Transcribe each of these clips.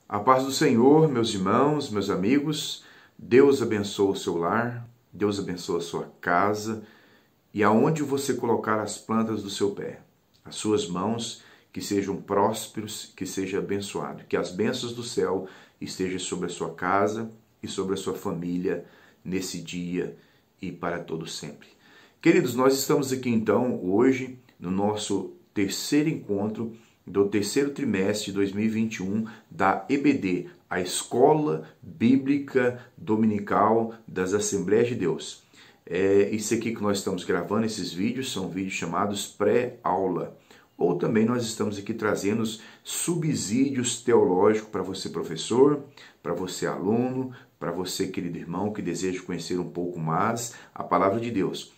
A paz do Senhor, meus irmãos, meus amigos, Deus abençoe o seu lar, Deus abençoe a sua casa e aonde você colocar as plantas do seu pé, as suas mãos, que sejam prósperos, que seja abençoado, que as bênçãos do céu estejam sobre a sua casa e sobre a sua família nesse dia e para todo sempre. Queridos, nós estamos aqui então hoje no nosso terceiro encontro do terceiro trimestre de 2021 da EBD, a Escola Bíblica Dominical das Assembleias de Deus. Isso aqui que nós estamos gravando, esses vídeos, são vídeos chamados pré-aula. Ou também nós estamos aqui trazendo subsídios teológicos para você professor, para você aluno, para você querido irmão que deseja conhecer um pouco mais a Palavra de Deus.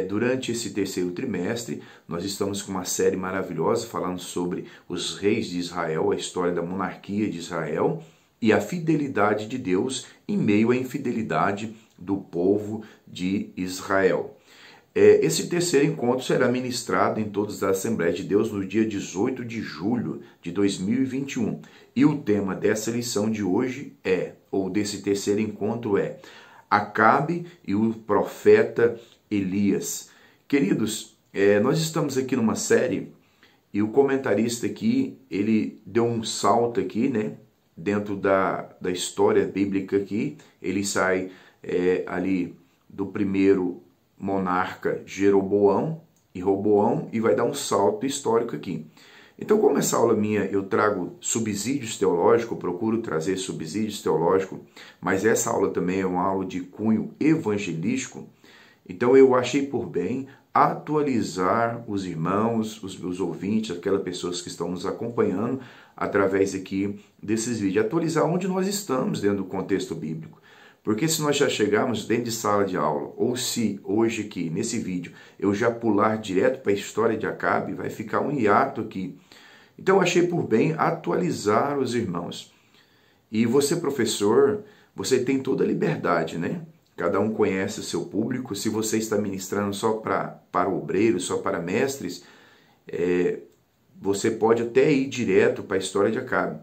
Durante esse terceiro trimestre, nós estamos com uma série maravilhosa falando sobre os reis de Israel, a história da monarquia de Israel e a fidelidade de Deus em meio à infidelidade do povo de Israel. Esse terceiro encontro será ministrado em todas as Assembleias de Deus no dia 18 de julho de 2021. E o tema dessa lição de hoje ou desse terceiro encontro Acabe e o profeta Elias. Queridos, nós estamos aqui numa série e o comentarista aqui, ele deu um salto aqui, né? Dentro da história bíblica aqui, ele sai ali do primeiro monarca Jeroboão e Roboão e vai dar um salto histórico aqui. Então, como essa aula minha eu trago subsídios teológicos, eu procuro trazer subsídios teológicos, mas essa aula também é uma aula de cunho evangelístico, então eu achei por bem atualizar os irmãos, os meus ouvintes, aquelas pessoas que estão nos acompanhando através aqui desses vídeos, atualizar onde nós estamos dentro do contexto bíblico. Porque se nós já chegarmos dentro de sala de aula, ou se hoje aqui, nesse vídeo, eu já pular direto para a história de Acabe, vai ficar um hiato aqui. Então eu achei por bem atualizar os irmãos. E você, professor, você tem toda a liberdade, né? Cada um conhece o seu público. Se você está ministrando só para obreiros, só para mestres, você pode até ir direto para a história de Acabe.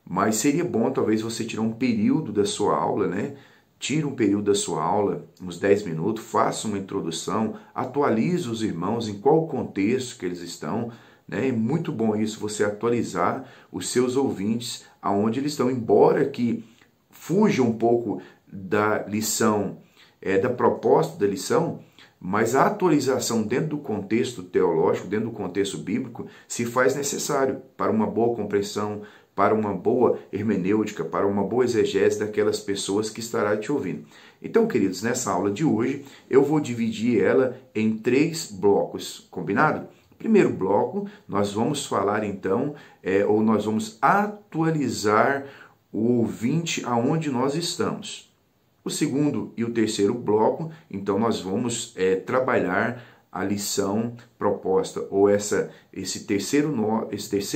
Mas seria bom talvez você tirar um período da sua aula, né? Tire um período da sua aula, uns 10 minutos, faça uma introdução, atualize os irmãos em qual contexto que eles estão. Né? É muito bom isso, você atualizar os seus ouvintes aonde eles estão, embora que fuja um pouco da lição, da proposta da lição, mas a atualização dentro do contexto teológico, dentro do contexto bíblico, se faz necessário para uma boa compreensão, para uma boa hermenêutica, para uma boa exegese daquelas pessoas que estará te ouvindo. Então, queridos, nessa aula de hoje, eu vou dividir ela em 3 blocos, combinado? Primeiro bloco, nós vamos falar então, ou nós vamos atualizar o ouvinte aonde nós estamos. O segundo e o terceiro bloco, então nós vamos trabalhar a lição proposta, ou esse terceiro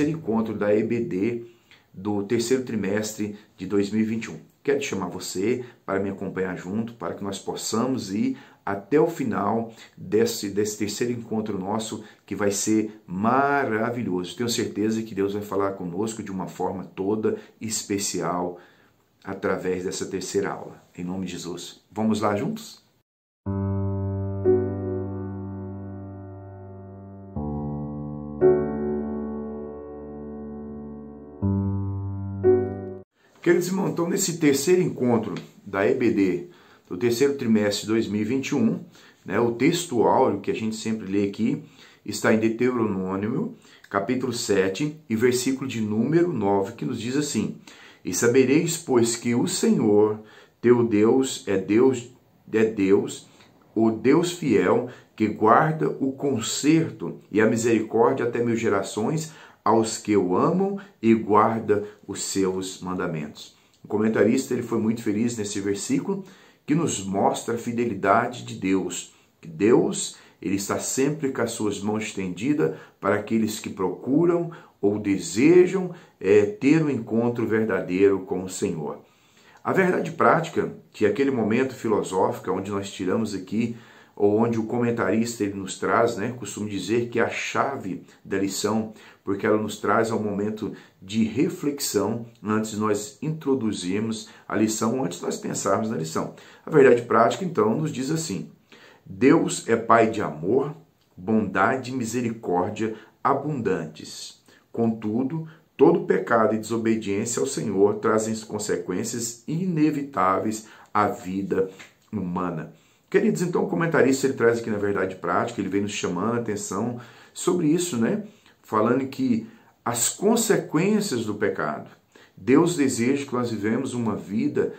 encontro da EBD do terceiro trimestre de 2021. Quero chamar você para me acompanhar junto, para que nós possamos ir até o final desse terceiro encontro nosso, que vai ser maravilhoso. Tenho certeza que Deus vai falar conosco de uma forma toda especial através dessa terceira aula. Em nome de Jesus. Vamos lá juntos? Queridos irmãos, então nesse terceiro encontro da EBD, do terceiro trimestre de 2021, né, o texto áureo que a gente sempre lê aqui está em Deuteronômio, capítulo 7 e versículo de número 9, que nos diz assim: E sabereis, pois, que o Senhor, teu Deus, é Deus, o Deus fiel, que guarda o conserto e a misericórdia até 1000 gerações, aos que o amam e guarda os seus mandamentos. O comentarista ele foi muito feliz nesse versículo, que nos mostra a fidelidade de Deus. Que Deus ele está sempre com as suas mãos estendidas para aqueles que procuram ou desejam ter um encontro verdadeiro com o Senhor. A verdade prática, que é aquele momento filosófico onde nós tiramos aqui ou onde o comentarista ele nos traz, né, costumo dizer que é a chave da lição, porque ela nos traz ao momento de reflexão antes de nós introduzirmos a lição, antes de nós pensarmos na lição. A verdade prática, então, nos diz assim: Deus é Pai de amor, bondade e misericórdia abundantes. Contudo, todo pecado e desobediência ao Senhor trazem consequências inevitáveis à vida humana. Queridos, então o comentarista ele traz aqui na verdade prática, ele vem nos chamando a atenção sobre isso, né? Falando que as consequências do pecado. Deus deseja que nós vivemos uma vida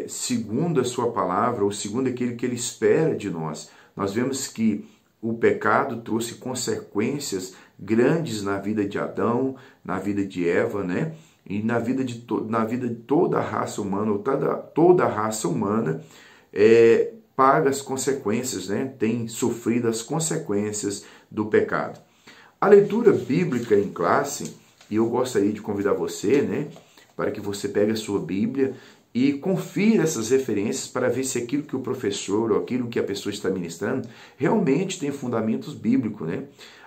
segundo a sua palavra, ou segundo aquilo que ele espera de nós. Nós vemos que o pecado trouxe consequências grandes na vida de Adão, na vida de Eva, né? E na vida de toda a raça humana, ou toda a raça humana paga as consequências, né? Tem sofrido as consequências do pecado. A leitura bíblica em classe, e eu gostaria de convidar você, né, para que você pegue a sua Bíblia e confira essas referências para ver se aquilo que o professor ou aquilo que a pessoa está ministrando realmente tem fundamentos bíblicos, né?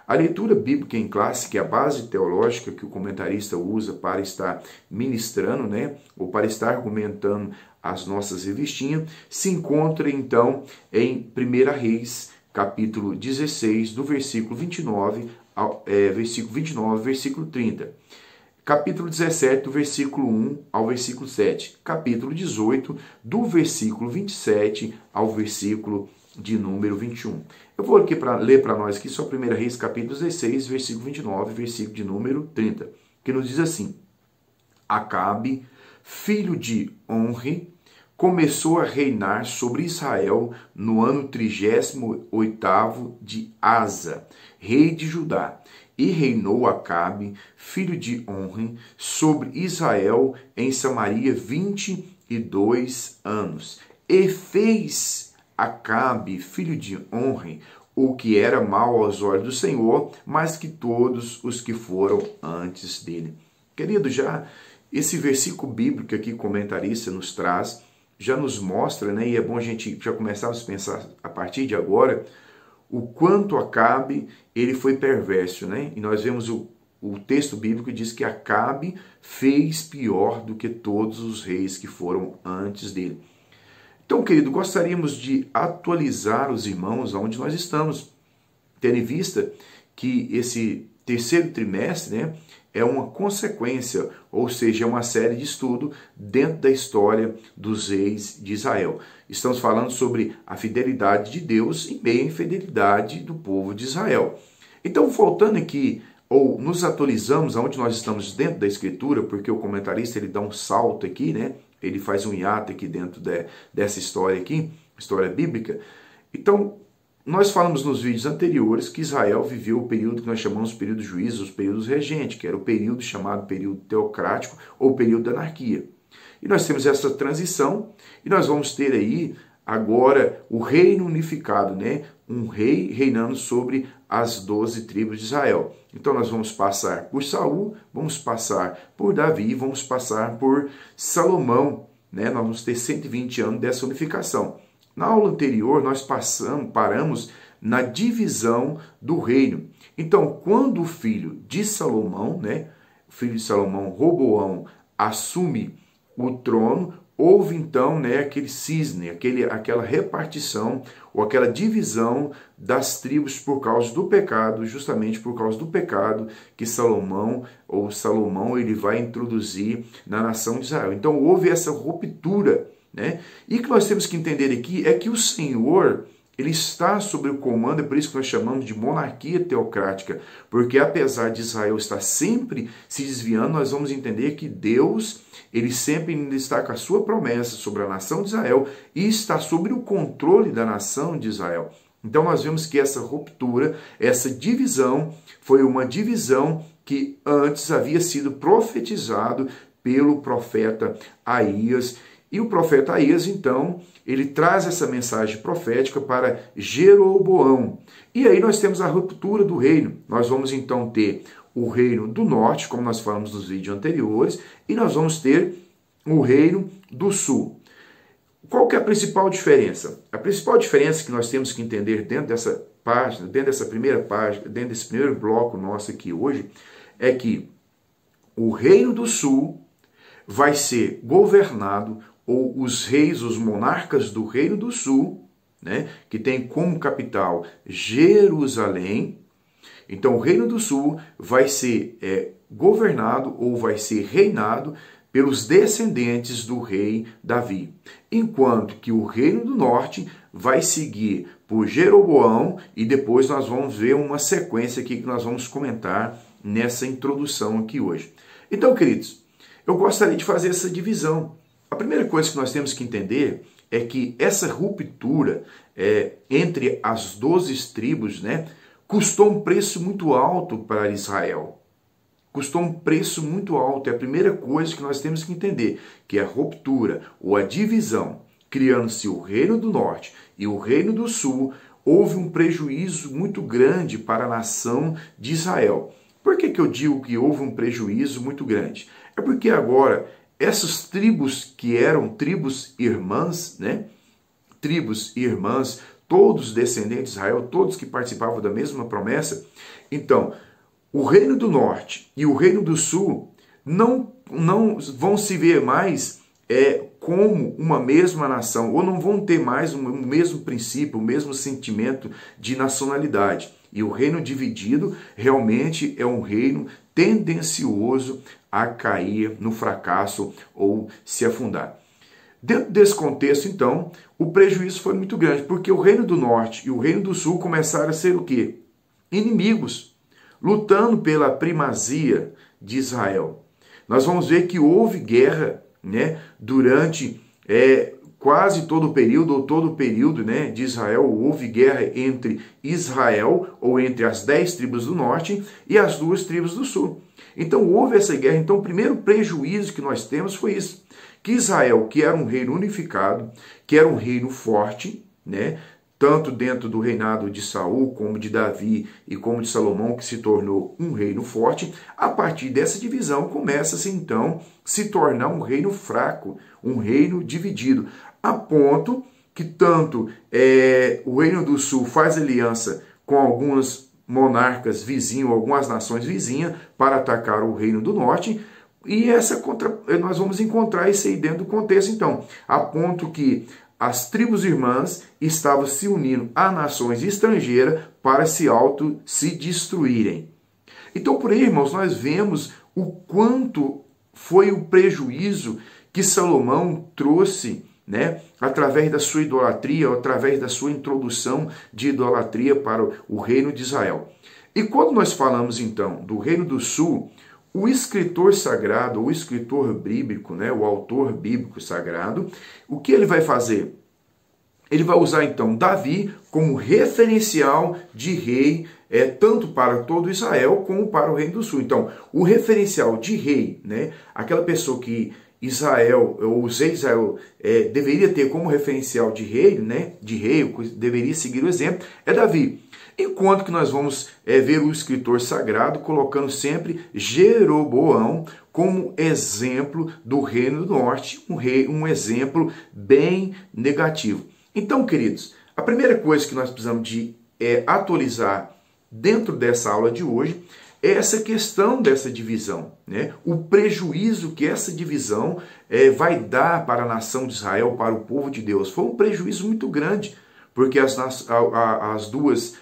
A leitura bíblica em classe, que é a base teológica que o comentarista usa para estar ministrando, né, ou para estar argumentando as nossas revistinhas, se encontra então em 1 Reis, capítulo 16, do versículo 29, versículo 30. Capítulo 17, do versículo 1 ao versículo 7. Capítulo 18, do versículo 27 ao versículo de número 21. Eu vou aqui ler para nós aqui só 1 Reis, capítulo 16, versículo 29, versículo de número 30, que nos diz assim: Acabe, filho de Onri, começou a reinar sobre Israel no ano 38º de Asa, rei de Judá. E reinou Acabe, filho de Onri, sobre Israel em Samaria 22 anos. E fez Acabe, filho de Onri, o que era mal aos olhos do Senhor, mais que todos os que foram antes dele. Querido, já esse versículo bíblico aqui, comentarista nos traz, já nos mostra, né, e é bom a gente já começarmos a pensar a partir de agora, o quanto Acabe ele foi perverso, né? E nós vemos o texto bíblico diz que Acabe fez pior do que todos os reis que foram antes dele. Então, querido, gostaríamos de atualizar os irmãos aonde nós estamos, tendo em vista que esse terceiro trimestre, né, é uma consequência, ou seja, é uma série de estudo dentro da história dos reis de Israel. Estamos falando sobre a fidelidade de Deus em meio à infidelidade do povo de Israel. Então, voltando aqui, ou nos atualizamos aonde nós estamos dentro da Escritura, porque o comentarista ele dá um salto aqui, né? Ele faz um hiato aqui dentro dessa história aqui, história bíblica. Então, nós falamos nos vídeos anteriores que Israel viveu o período que nós chamamos de período de juízo, os períodos regentes, que era o período chamado período teocrático ou período da anarquia. E nós temos essa transição e nós vamos ter aí agora o reino unificado, né? Um rei reinando sobre as 12 tribos de Israel. Então nós vamos passar por Saul, vamos passar por Davi, vamos passar por Salomão, né? Nós vamos ter 120 anos dessa unificação. Na aula anterior, nós paramos na divisão do reino. Então, quando o filho de Salomão, né, o filho de Salomão, Roboão, assume o trono, houve então, né, aquele cisne, aquela repartição ou aquela divisão das tribos por causa do pecado, justamente por causa do pecado que Salomão ele vai introduzir na nação de Israel. Então, houve essa ruptura, né? E o que nós temos que entender aqui é que o Senhor, ele está sob o comando, é por isso que nós chamamos de monarquia teocrática, porque apesar de Israel estar sempre se desviando, nós vamos entender que Deus, ele sempre ainda está com a sua promessa sobre a nação de Israel e está sobre o controle da nação de Israel. Então nós vemos que essa ruptura, essa divisão, foi uma divisão que antes havia sido profetizado pelo profeta Aías. E o profeta Aías, então, ele traz essa mensagem profética para Jeroboão. E aí nós temos a ruptura do reino. Nós vamos, então, ter o reino do norte, como nós falamos nos vídeos anteriores, e nós vamos ter o reino do sul. qual que é a principal diferença? A principal diferença que nós temos que entender dentro dessa página, dentro dessa primeira página, dentro desse primeiro bloco nosso aqui hoje, é que o Reino do Sul vai ser governado, ou os reis, os monarcas do Reino do Sul, né, que tem como capital Jerusalém. Então, o Reino do Sul vai ser governado ou vai ser reinado pelos descendentes do rei Davi, enquanto que o Reino do Norte vai seguir por Jeroboão, e depois nós vamos ver uma sequência aqui que nós vamos comentar nessa introdução aqui hoje. Então, queridos, eu gostaria de fazer essa divisão. A primeira coisa que nós temos que entender é que essa ruptura entre as 12 tribos, né, custou um preço muito alto para Israel. Custou um preço muito alto. É a primeira coisa que nós temos que entender, que a ruptura ou a divisão, criando-se o Reino do Norte e o Reino do Sul, houve um prejuízo muito grande para a nação de Israel. Por que eu digo que houve um prejuízo muito grande? É porque agora essas tribos que eram tribos irmãs, né? Tribos irmãs, todos descendentes de Israel, todos que participavam da mesma promessa. Então, o Reino do Norte e o Reino do Sul não vão se ver mais como uma mesma nação, ou não vão ter mais o mesmo princípio, o mesmo sentimento de nacionalidade. E o reino dividido realmente é um reino tendencioso a cair no fracasso ou se afundar. Dentro desse contexto, então, o prejuízo foi muito grande, porque o Reino do Norte e o Reino do Sul começaram a ser o quê? Inimigos, lutando pela primazia de Israel. Nós vamos ver que houve guerra, né, durante quase todo o período, ou todo o período, né, de Israel, houve guerra entre Israel, ou entre as 10 tribos do norte e as 2 tribos do sul. Então houve essa guerra. Então o primeiro prejuízo que nós temos foi isso, que Israel, que era um reino unificado, que era um reino forte, né, tanto dentro do reinado de Saul, como de Davi e como de Salomão, que se tornou um reino forte, a partir dessa divisão começa-se então se tornar um reino fraco, um reino dividido, a ponto que tanto o Reino do Sul faz aliança com alguns monarcas vizinhos, algumas nações vizinhas, para atacar o Reino do Norte, e nós vamos encontrar isso aí dentro do contexto, então, a ponto que as tribos irmãs estavam se unindo a nações estrangeiras para se destruírem. Então, por aí, irmãos, nós vemos o quanto foi o prejuízo que Salomão trouxe, né, através da sua idolatria, ou através da sua introdução de idolatria para o reino de Israel. E quando nós falamos, então, do Reino do Sul, o escritor sagrado, o escritor bíblico, né, o autor bíblico sagrado, o que ele vai fazer? Ele vai usar, então, Davi como referencial de rei, tanto para todo Israel como para o Reino do Sul. Então, o referencial de rei, né, aquela pessoa que Israel, ou os reis de Israel, deveria ter como referencial de rei, né, deveria seguir o exemplo, é Davi. Enquanto que nós vamos ver o escritor sagrado colocando sempre Jeroboão como exemplo do Reino do Norte, um exemplo bem negativo. Então, queridos, a primeira coisa que nós precisamos de atualizar dentro dessa aula de hoje é essa questão dessa divisão, né? O prejuízo que essa divisão vai dar para a nação de Israel, para o povo de Deus. Foi um prejuízo muito grande, porque as duas,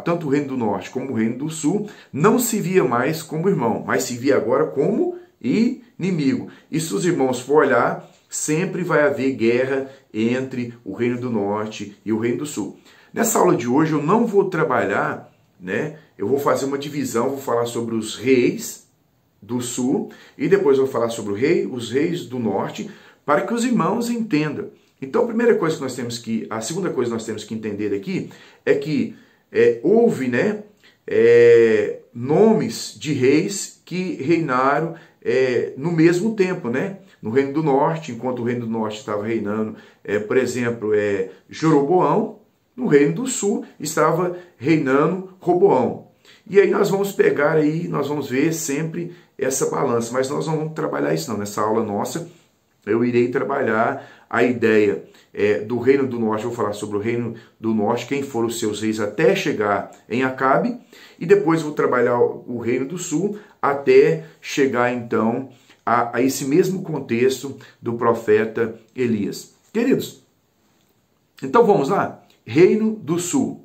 tanto o Reino do Norte como o Reino do Sul, não se via mais como irmão, mas se via agora como inimigo. E se os irmãos for olhar, sempre vai haver guerra entre o Reino do Norte e o Reino do Sul. Nessa aula de hoje eu não vou trabalhar, né? Eu vou fazer uma divisão, vou falar sobre os reis do Sul e depois eu vou falar sobre os reis do Norte, para que os irmãos entendam. Então, a segunda coisa que nós temos que entender aqui é que houve, né, nomes de reis que reinaram no mesmo tempo, né? No Reino do Norte, enquanto o Reino do Norte estava reinando, por exemplo, Jeroboão, no Reino do Sul estava reinando Roboão. E aí nós vamos pegar aí, nós vamos ver sempre essa balança, mas nós não vamos trabalhar isso não. Nessa aula nossa, eu irei trabalhar a ideia do reino do norte. Vou falar sobre o reino do norte, quem foram os seus reis até chegar em Acabe, e depois vou trabalhar o reino do sul até chegar então a esse mesmo contexto do profeta Elias. Queridos, então vamos lá? Reino do sul.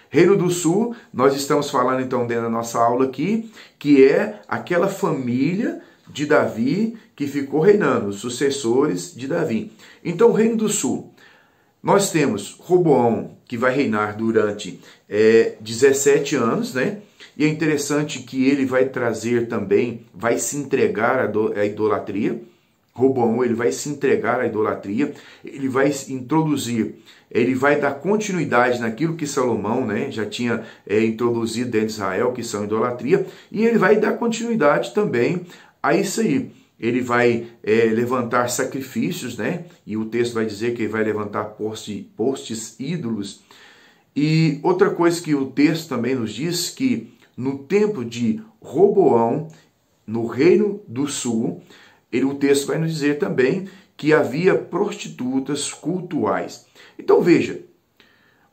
Reino do sul, nós estamos falando então dentro da nossa aula aqui, que é aquela família de Davi que ficou reinando, os sucessores de Davi. Então, o reino do sul, nós temos Roboão, que vai reinar durante 17 anos, né? E é interessante que ele vai trazer também, vai se entregar à idolatria. Roboão, ele vai se entregar à idolatria, ele vai introduzir, ele vai dar continuidade naquilo que Salomão, né, já tinha introduzido dentro de Israel, que são idolatria, e ele vai dar continuidade também a isso aí. Ele vai levantar sacrifícios, né, e o texto vai dizer que ele vai levantar postes ídolos. E outra coisa que o texto também nos diz, que no tempo de Roboão, no reino do sul, o texto vai nos dizer também que havia prostitutas cultuais. Então veja,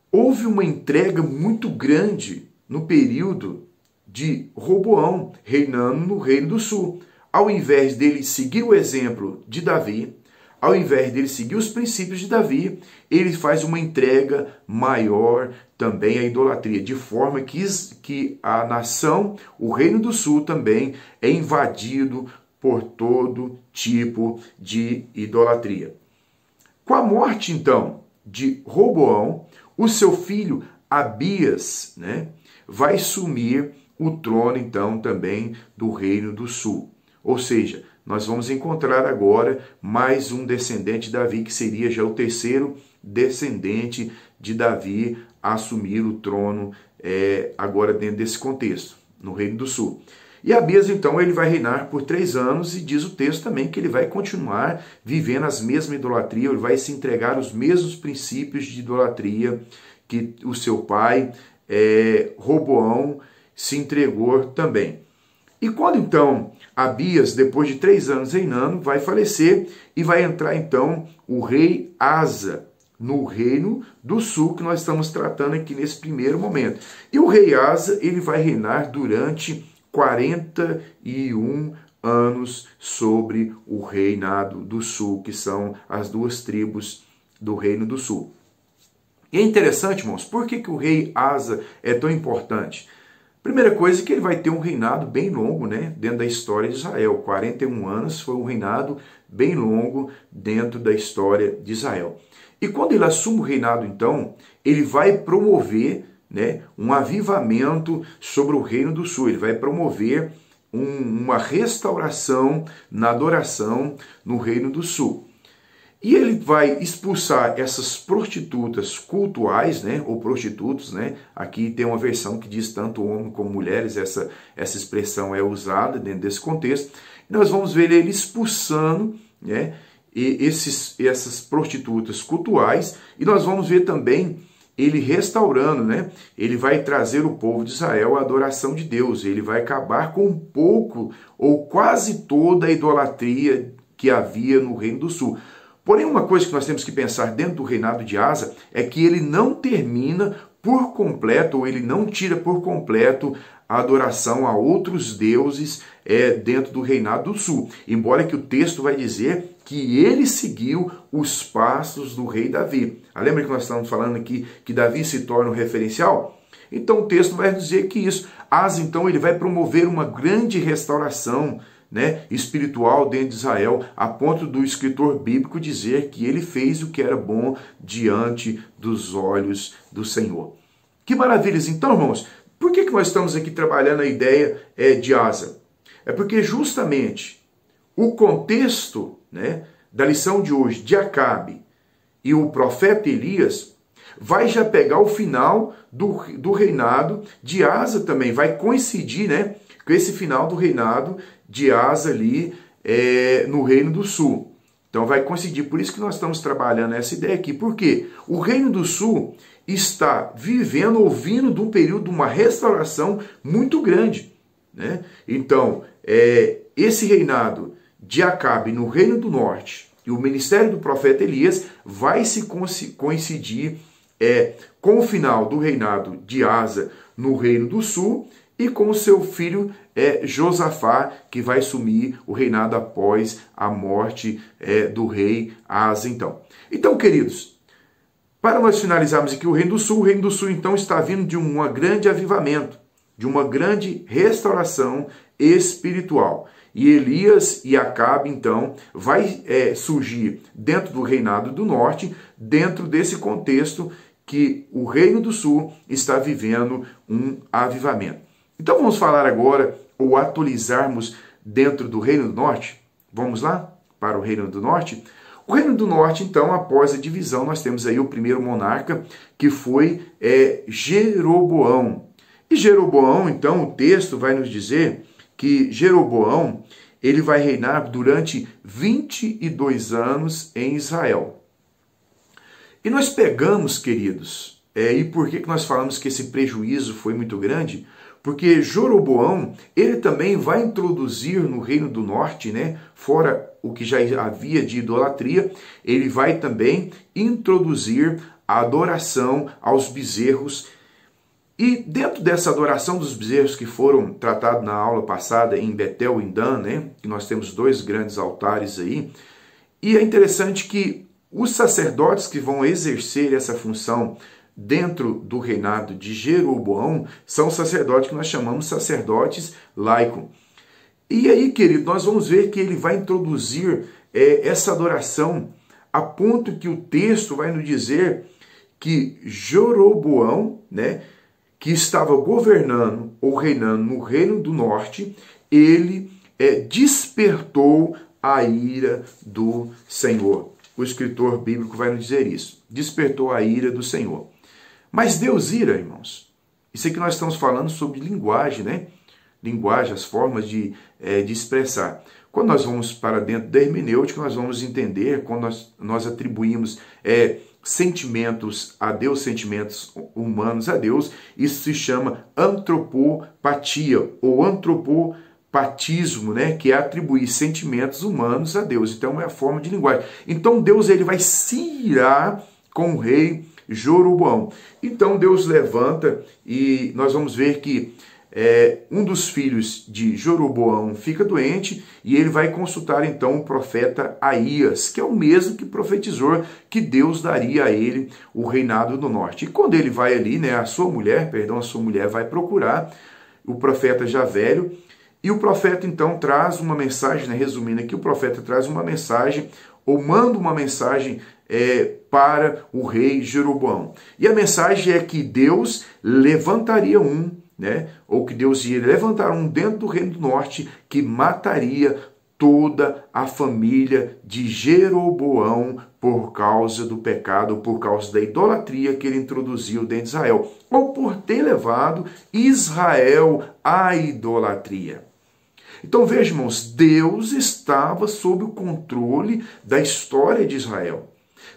houve uma entrega muito grande no período de Roboão, reinando no reino do sul. Ao invés dele seguir o exemplo de Davi, ao invés dele seguir os princípios de Davi, ele faz uma entrega maior também à idolatria, de forma que a nação, o reino do sul também é invadido por todo tipo de idolatria. Com a morte, então, de Roboão, o seu filho Abias, né, vai assumir o trono, então, também do reino do sul. Ou seja, nós vamos encontrar agora mais um descendente de Davi, que seria já o terceiro descendente de Davi a assumir o trono agora dentro desse contexto, no reino do sul. E Abias, então, ele vai reinar por 3 anos, e diz o texto também que ele vai continuar vivendo as mesmas idolatrias, ele vai se entregar aos mesmos princípios de idolatria que o seu pai, Roboão, se entregou também. E quando, então, Abias, depois de 3 anos reinando, vai falecer, e vai entrar, então, o rei Asa, no reino do sul, que nós estamos tratando aqui nesse primeiro momento. E o rei Asa, ele vai reinar durante 41 anos sobre o reinado do sul, que são as 2 tribos do reino do sul. E é interessante, irmãos, por que o rei Asa é tão importante? Primeira coisa é que ele vai ter um reinado bem longo, né, dentro da história de Israel. 41 anos foi um reinado bem longo dentro da história de Israel. E quando ele assume o reinado, então, ele vai promover, né, um avivamento sobre o reino do sul. Ele vai promover uma restauração na adoração no reino do sul. E ele vai expulsar essas prostitutas cultuais, né, ou prostitutos, né? Aqui tem uma versão que diz tanto homem como mulheres, essa expressão é usada dentro desse contexto. E nós vamos ver ele expulsando, né, essas prostitutas cultuais, e nós vamos ver também ele restaurando, né? Ele vai trazer o povo de Israel à adoração de Deus, ele vai acabar com um pouco ou quase toda a idolatria que havia no reino do sul. Porém, uma coisa que nós temos que pensar dentro do reinado de Asa é que ele não termina por completo, ou ele não tira por completo a adoração a outros deuses dentro do reinado do sul. Embora que o texto vai dizer que ele seguiu os passos do rei Davi. Lembra que nós estamos falando aqui que Davi se torna um referencial? Então o texto vai dizer que isso. Asa, então, ele vai promover uma grande restauração, né, espiritual dentro de Israel, a ponto do escritor bíblico dizer que ele fez o que era bom diante dos olhos do Senhor. Que maravilhas! Então, irmãos, por que nós estamos aqui trabalhando a ideia de Asa? É porque justamente o contexto, né, da lição de hoje, de Acabe e o profeta Elias, vai já pegar o final do reinado de Asa também, vai coincidir, né, com esse final do reinado de Asa ali no reino do sul. Então vai coincidir, por isso que nós estamos trabalhando essa ideia aqui. Por quê? O reino do sul está vivendo, ouvindo de um período de uma restauração muito grande, né? Então, esse reinado de Acabe no reino do norte E o ministério do profeta Elias vai se coincidir com o final do reinado de Asa no Reino do Sul e com o seu filho Josafá, que vai assumir o reinado após a morte do rei Asa. Então, queridos, para nós finalizarmos aqui o Reino do Sul então está vindo de um grande avivamento, de uma grande restauração espiritual. E Elias e Acabe, então, vai surgir dentro do reinado do norte, dentro desse contexto que o Reino do Sul está vivendo um avivamento. Então vamos falar agora, ou atualizarmos dentro do Reino do Norte. Vamos lá para o Reino do Norte? O Reino do Norte, então, após a divisão, nós temos aí o primeiro monarca, que foi Jeroboão. E Jeroboão, então, o texto vai nos dizer que Jeroboão, ele vai reinar durante 22 anos em Israel. E nós pegamos, queridos, e por que nós falamos que esse prejuízo foi muito grande? Porque Jeroboão, ele também vai introduzir no Reino do Norte, fora o que já havia de idolatria, ele vai também introduzir a adoração aos bezerros. E dentro dessa adoração dos bezerros que foram tratados na aula passada em Betel e em Dan, que nós temos 2 grandes altares aí, e é interessante que os sacerdotes que vão exercer essa função dentro do reinado de Jeroboão são sacerdotes que nós chamamos sacerdotes laicos. E aí, querido, nós vamos ver que ele vai introduzir essa adoração a ponto que o texto vai nos dizer que Jeroboão, que estava governando ou reinando no Reino do Norte, ele despertou a ira do Senhor. O escritor bíblico vai nos dizer isso. Despertou a ira do Senhor. Mas Deus ira, irmãos. Isso aqui nós estamos falando sobre linguagem, Linguagem, as formas de expressar. Quando nós vamos para dentro da hermenêutica, nós vamos entender, quando nós atribuímos sentimentos a Deus, sentimentos humanos a Deus, isso se chama antropopatia ou antropopatismo, que é atribuir sentimentos humanos a Deus. Então é a forma de linguagem. Então Deus ele vai se irar com o rei Jeroboão. Então Deus levanta e nós vamos ver que um dos filhos de Jeroboão fica doente e ele vai consultar então o profeta Aías, que é o mesmo que profetizou que Deus daria a ele o reinado do norte. E quando ele vai ali, a sua mulher vai procurar o profeta já velho, e o profeta então traz uma mensagem, resumindo aqui, o profeta traz uma mensagem, ou manda uma mensagem para o rei Jeroboão. E a mensagem é que Deus levantaria ou que Deus ia levantar um dentro do Reino do Norte que mataria toda a família de Jeroboão por causa do pecado, por causa da idolatria que ele introduziu dentro de Israel, ou por ter levado Israel à idolatria. Então veja, irmãos, Deus estava sob o controle da história de Israel.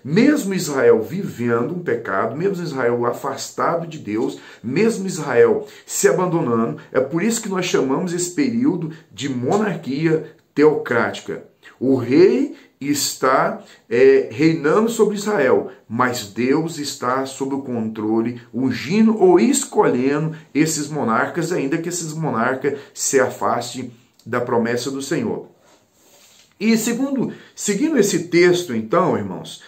Mesmo Israel vivendo um pecado, mesmo Israel afastado de Deus, mesmo Israel se abandonando, é por isso que nós chamamos esse período de monarquia teocrática. O rei está reinando sobre Israel, mas Deus está sob o controle, ungindo ou escolhendo esses monarcas, ainda que esses monarcas se afastem da promessa do Senhor. E seguindo esse texto, então, irmãos,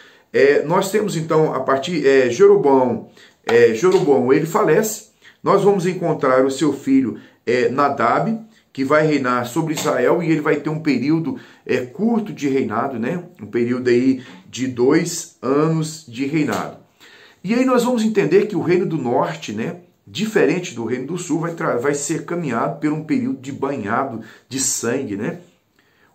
nós temos então, a partir Jeroboão ele falece, nós vamos encontrar o seu filho Nadab, que vai reinar sobre Israel, e ele vai ter um período curto de reinado, um período aí de 2 anos de reinado. E aí nós vamos entender que o Reino do Norte, diferente do Reino do Sul, vai ser caminhado por um período de banhado de sangue,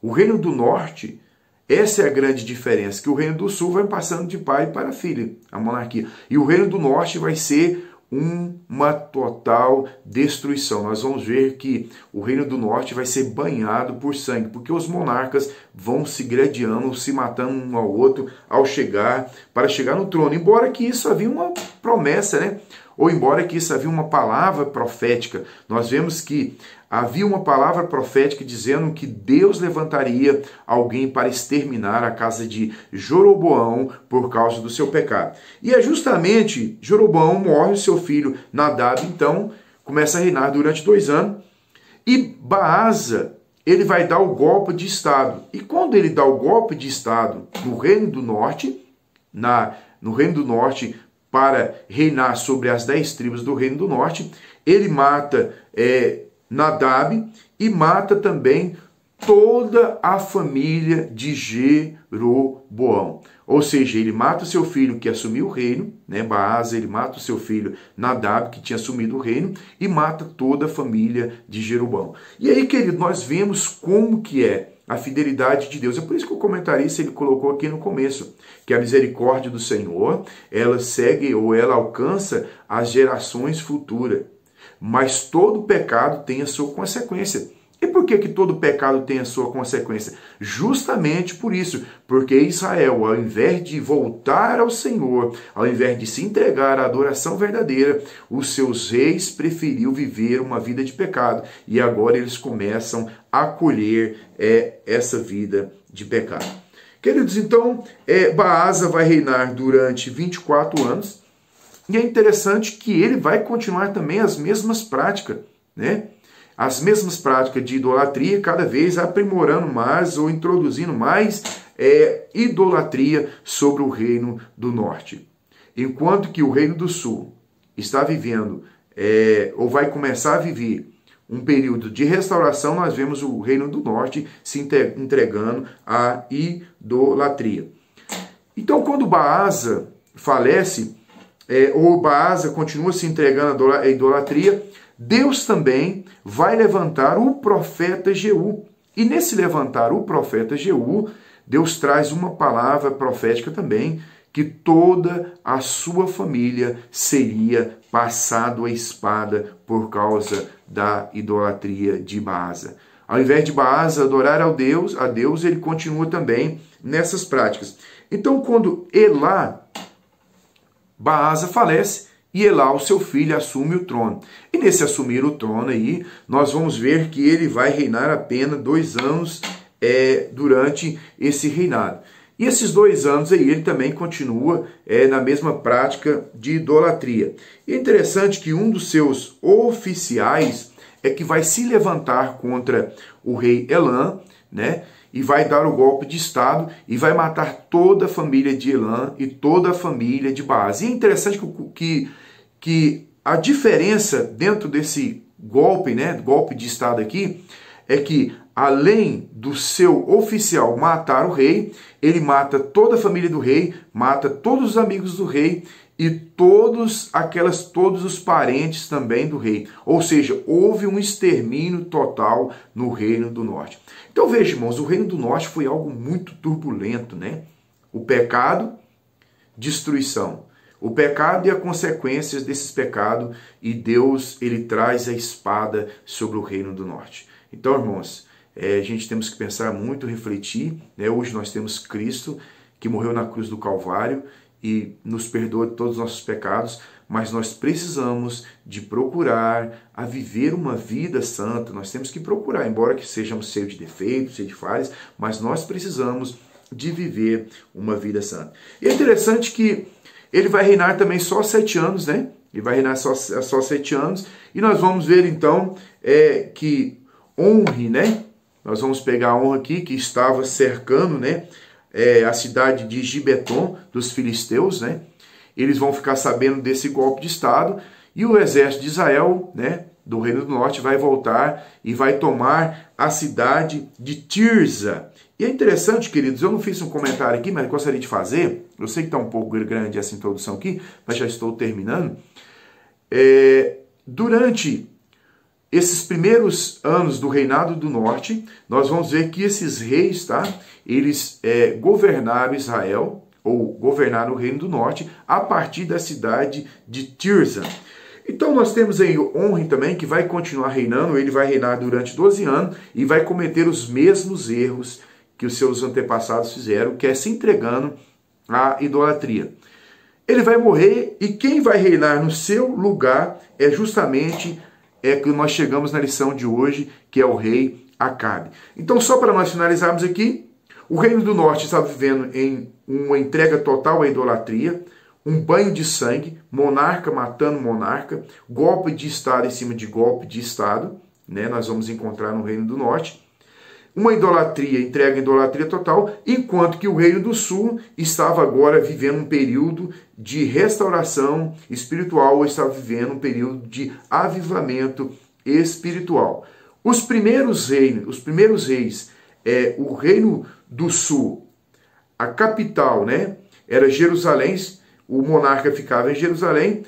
O Reino do Norte, essa é a grande diferença, que o Reino do Sul vai passando de pai para filho, a monarquia. E o Reino do Norte vai ser uma total destruição. Nós vamos ver que o Reino do Norte vai ser banhado por sangue, porque os monarcas vão se gladiando, se matando um ao outro para chegar no trono. Embora que isso havia uma promessa, ou embora que isso havia uma palavra profética. Nós vemos que havia uma palavra profética dizendo que Deus levantaria alguém para exterminar a casa de Jeroboão por causa do seu pecado. E é justamente Jeroboão morre, o seu filho Nadab, então, começa a reinar durante 2 anos, e Baasa, ele vai dar o golpe de Estado. E quando ele dá o golpe de Estado no Reino do Norte, no Reino do Norte, para reinar sobre as 10 tribos do Reino do Norte, ele mata Nadab e mata também toda a família de Jeroboão. Ou seja, ele mata o seu filho que assumiu o reino, né? Baasa, ele mata o seu filho Nadab, que tinha assumido o reino, e mata toda a família de Jeroboão. E aí, querido, nós vemos como que é a fidelidade de Deus. É por isso que o comentarista ele colocou aqui no começo, que a misericórdia do Senhor, ela segue ou ela alcança as gerações futuras. Mas todo pecado tem a sua consequência. E por que todo pecado tem a sua consequência? Justamente por isso, porque Israel, ao invés de voltar ao Senhor, ao invés de se entregar à adoração verdadeira, os seus reis preferiu viver uma vida de pecado. E agora eles começam a colher essa vida de pecado. Queridos, então, Baasa vai reinar durante 24 anos. E é interessante que ele vai continuar também as mesmas práticas, né? As mesmas práticas de idolatria, cada vez aprimorando mais ou introduzindo mais idolatria sobre o Reino do Norte. Enquanto que o Reino do Sul está vivendo, ou vai começar a viver, um período de restauração, nós vemos o Reino do Norte se entregando à idolatria. Então, quando Baasa falece, ou Baasa continua se entregando à idolatria, Deus também vai levantar o profeta Jeú. E nesse levantar o profeta Jeú, Deus traz uma palavra profética também, que toda a sua família seria passado a espada por causa da idolatria de Baasa. Ao invés de Baasa adorar a Deus, ele continua também nessas práticas. Então, quando Elá, Baasa falece, e Elá, o seu filho, assume o trono. E nesse assumir o trono aí, nós vamos ver que ele vai reinar apenas 2 anos durante esse reinado. E esses 2 anos aí, ele também continua na mesma prática de idolatria. E é interessante que um dos seus oficiais é que vai se levantar contra o rei Elã, né? E vai dar o golpe de Estado e vai matar toda a família de Elã e toda a família de Baasa. E é interessante que a diferença dentro desse golpe, né, golpe de Estado aqui, é que além do seu oficial matar o rei, ele mata toda a família do rei, mata todos os amigos do rei e todos os parentes também do rei. Ou seja, houve um extermínio total no Reino do Norte. Então veja, irmãos, o Reino do Norte foi algo muito turbulento, né? O pecado, destruição. O pecado e as consequências desses pecados, e Deus, ele traz a espada sobre o Reino do Norte. Então, irmãos, a gente temos que pensar muito, refletir, né? Hoje nós temos Cristo, que morreu na cruz do Calvário e nos perdoa de todos os nossos pecados, mas nós precisamos de procurar a viver uma vida santa. Nós temos que procurar, embora que sejamos cheios de defeitos, cheios de falhas, mas nós precisamos de viver uma vida santa. E é interessante que ele vai reinar também só 7 anos, né? Ele vai reinar só 7 anos, e nós vamos ver então que Onri, né? Nós vamos pegar a honra aqui, que estava cercando, né, a cidade de Gibeton, dos filisteus, né? Eles vão ficar sabendo desse golpe de Estado, e o exército de Israel, né, do Reino do Norte, vai voltar e vai tomar a cidade de Tirza. E é interessante, queridos, eu não fiz um comentário aqui, mas gostaria de fazer. Eu sei que está um pouco grande essa introdução aqui, mas já estou terminando. Durante esses primeiros anos do Reinado do Norte, nós vamos ver que esses reis, tá? Eles governaram Israel, ou governaram o Reino do Norte, a partir da cidade de Tirza. Então nós temos aí Onri também, que vai continuar reinando, ele vai reinar durante 12 anos e vai cometer os mesmos erros que os seus antepassados fizeram, que é se entregando à idolatria. Ele vai morrer, e quem vai reinar no seu lugar é justamente é que nós chegamos na lição de hoje, que é o rei Acabe. Então, só para nós finalizarmos aqui, o reino do norte estava vivendo em uma entrega total à idolatria, um banho de sangue, monarca matando monarca, golpe de Estado em cima de golpe de Estado, né? Nós vamos encontrar no reino do norte. Uma idolatria, entrega à idolatria total, enquanto que o reino do sul estava agora vivendo um período de restauração espiritual, ou estava vivendo um período de avivamento espiritual. Os primeiros reis, o reino do sul, a capital, né, era Jerusalém, o monarca ficava em Jerusalém.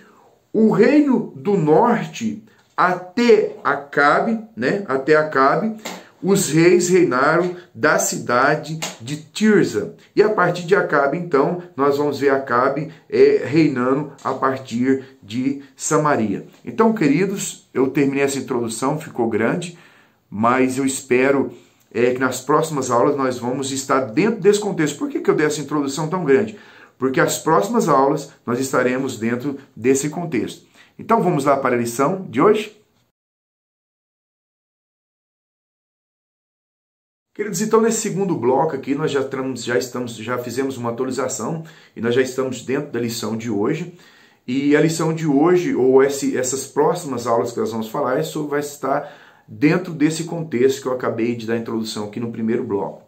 O reino do norte, até Acabe, os reis reinaram da cidade de Tirza. E a partir de Acabe, então, nós vamos ver Acabe reinando a partir de Samaria. Então, queridos, eu terminei essa introdução, ficou grande, mas eu espero que nas próximas aulas nós vamos estar dentro desse contexto. Por que eu dei essa introdução tão grande? Porque as próximas aulas nós estaremos dentro desse contexto. Então, vamos lá para a lição de hoje? Queridos, então nesse segundo bloco aqui nós já fizemos uma atualização e nós já estamos dentro da lição de hoje. E a lição de hoje, ou essas próximas aulas que nós vamos falar, isso vai estar dentro desse contexto que eu acabei de dar a introdução aqui no primeiro bloco.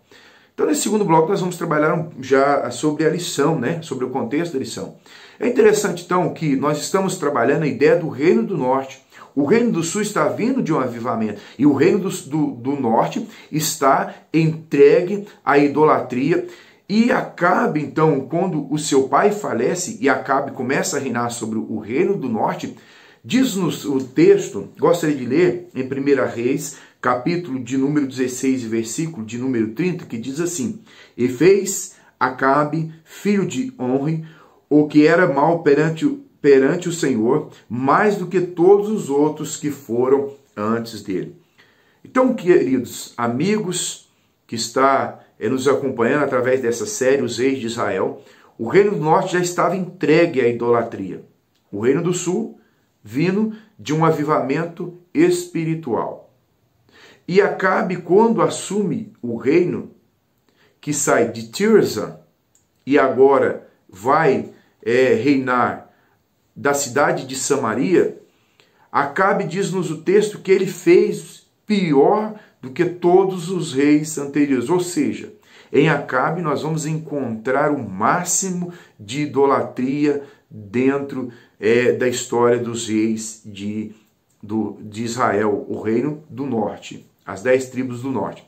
Então nesse segundo bloco nós vamos trabalhar já sobre a lição, né? Sobre o contexto da lição. É interessante então que nós estamos trabalhando a ideia do reino do norte. O reino do sul está vindo de um avivamento e o reino do norte está entregue à idolatria. E Acabe, então, quando o seu pai falece e Acabe começa a reinar sobre o reino do norte, diz-nos o texto, gostaria de ler em 1 Reis, capítulo de número 16 e versículo de número 30, que diz assim: E fez Acabe, filho de Onri, o que era mal perante o Senhor, mais do que todos os outros que foram antes dele. Então, queridos amigos que está nos acompanhando através dessa série, Os Reis de Israel, o reino do norte já estava entregue à idolatria. O reino do sul vindo de um avivamento espiritual. E Acabe, quando assume o reino, que sai de Tirza e agora vai reinar da cidade de Samaria, Acabe diz-nos o texto que ele fez pior do que todos os reis anteriores. Ou seja, em Acabe nós vamos encontrar o máximo de idolatria dentro da história dos reis de Israel, o reino do norte, as 10 tribos do norte.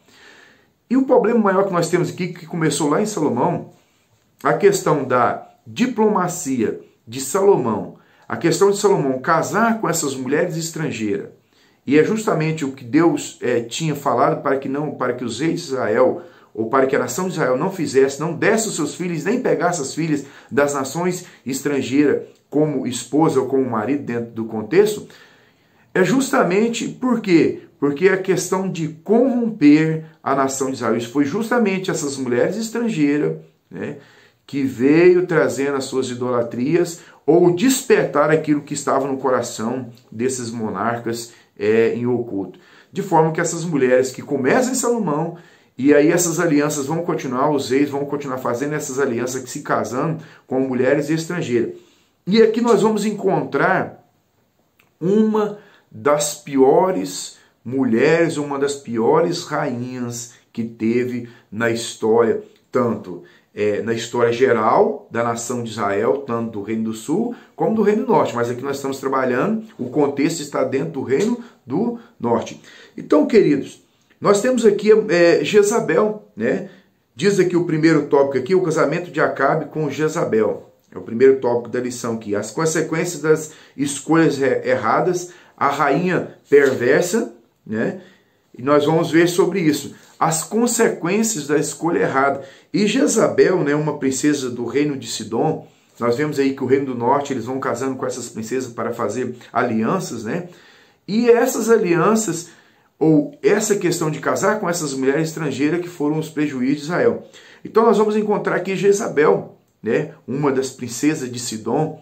E o problema maior que nós temos aqui, que começou lá em Salomão, a questão da diplomacia de Salomão, a questão de Salomão casar com essas mulheres estrangeiras, e é justamente o que Deus tinha falado para que os reis de Israel, ou para que a nação de Israel não fizesse, não desse os seus filhos, nem pegasse as filhas das nações estrangeiras como esposa ou como marido dentro do contexto, é justamente por quê? Porque a questão de corromper a nação de Israel, isso foi justamente essas mulheres estrangeiras, né, que veio trazendo as suas idolatrias ou despertar aquilo que estava no coração desses monarcas em oculto. De forma que essas mulheres que começam em Salomão, e aí essas alianças vão continuar, os reis vão continuar fazendo essas alianças, que se casando com mulheres estrangeiras. E aqui nós vamos encontrar uma das piores mulheres, uma das piores rainhas que teve na história, tanto na história geral da nação de Israel, tanto do Reino do Sul como do Reino do Norte. Mas aqui nós estamos trabalhando, o contexto está dentro do Reino do Norte. Então, queridos, nós temos aqui Jezabel, né? Diz aqui o primeiro tópico aqui, o casamento de Acabe com Jezabel. É o primeiro tópico da lição aqui. As consequências das escolhas erradas, a rainha perversa, né? E nós vamos ver sobre isso. As consequências da escolha errada. E Jezabel, né, uma princesa do reino de Sidom, nós vemos aí que o reino do norte, eles vão casando com essas princesas para fazer alianças, né? E essas alianças, ou essa questão de casar com essas mulheres estrangeiras que foram os prejuízos de Israel. Então nós vamos encontrar aqui Jezabel, né, uma das princesas de Sidom,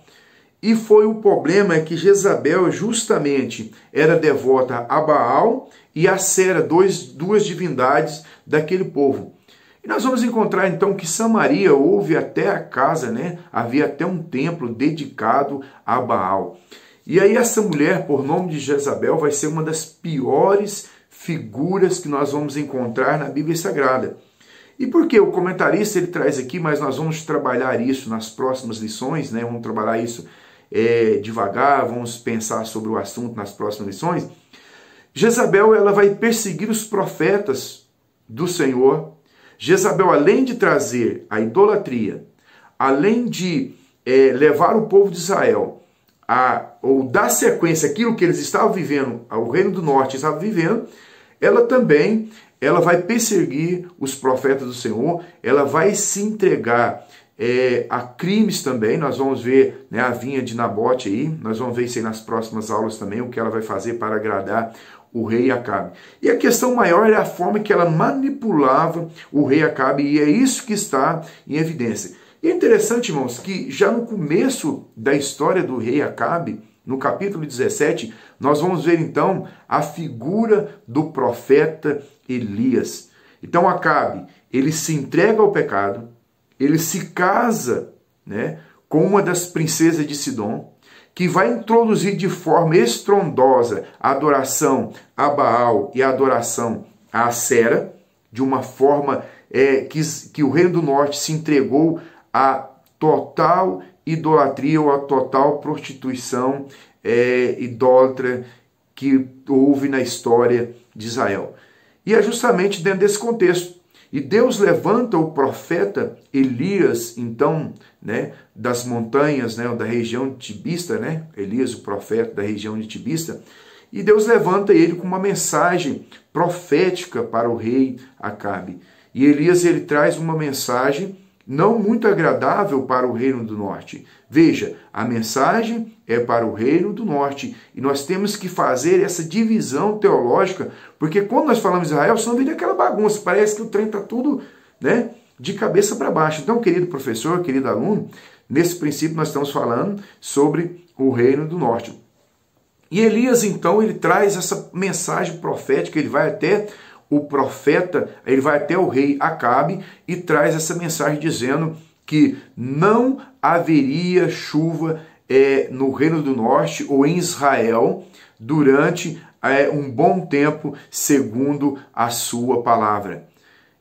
E foi o problema que Jezabel justamente era devota a Baal e a Sera, duas divindades daquele povo. E nós vamos encontrar então que Samaria houve até a casa, né? Havia até um templo dedicado a Baal. E aí essa mulher, por nome de Jezabel, vai ser uma das piores figuras que nós vamos encontrar na Bíblia Sagrada. E por que? O comentarista ele traz aqui, mas nós vamos trabalhar isso nas próximas lições, né? Vamos trabalhar isso devagar, vamos pensar sobre o assunto nas próximas lições. Jezabel ela vai perseguir os profetas do Senhor. Jezabel, além de trazer a idolatria, além de levar o povo de Israel ou dar sequência àquilo que eles estavam vivendo, o reino do norte estava vivendo, ela também vai perseguir os profetas do Senhor, ela vai se entregar a crimes também. Nós vamos ver, né, a vinha de Nabote aí, nós vamos ver isso aí nas próximas aulas também, o que ela vai fazer para agradar o rei Acabe. E a questão maior é a forma que ela manipulava o rei Acabe, e é isso que está em evidência. E é interessante, irmãos, que já no começo da história do rei Acabe, no capítulo 17, nós vamos ver então a figura do profeta Elias. Então Acabe, ele se entrega ao pecado, ele se casa, né, com uma das princesas de Sidom, que vai introduzir de forma estrondosa a adoração a Baal e a adoração a Sera, de uma forma que o reino do norte se entregou à total idolatria ou à total prostituição idólatra que houve na história de Israel. E é justamente dentro desse contexto. E Deus levanta o profeta Elias, então, né, das montanhas, né, da região de Tibista, né, Elias, o profeta da região de Tibista, e Deus levanta ele com uma mensagem profética para o rei Acabe. E Elias ele traz uma mensagem não muito agradável para o reino do norte. Veja, a mensagem é para o reino do norte e nós temos que fazer essa divisão teológica, porque quando nós falamos de Israel, senão vira aquela bagunça, parece que o trem está tudo, né, de cabeça para baixo. Então, querido professor, querido aluno, nesse princípio nós estamos falando sobre o reino do norte. E Elias, então, ele traz essa mensagem profética, ele vai até o profeta, ele vai até o rei Acabe e traz essa mensagem dizendo que não haveria chuva no reino do norte ou em Israel durante um bom tempo, segundo a sua palavra.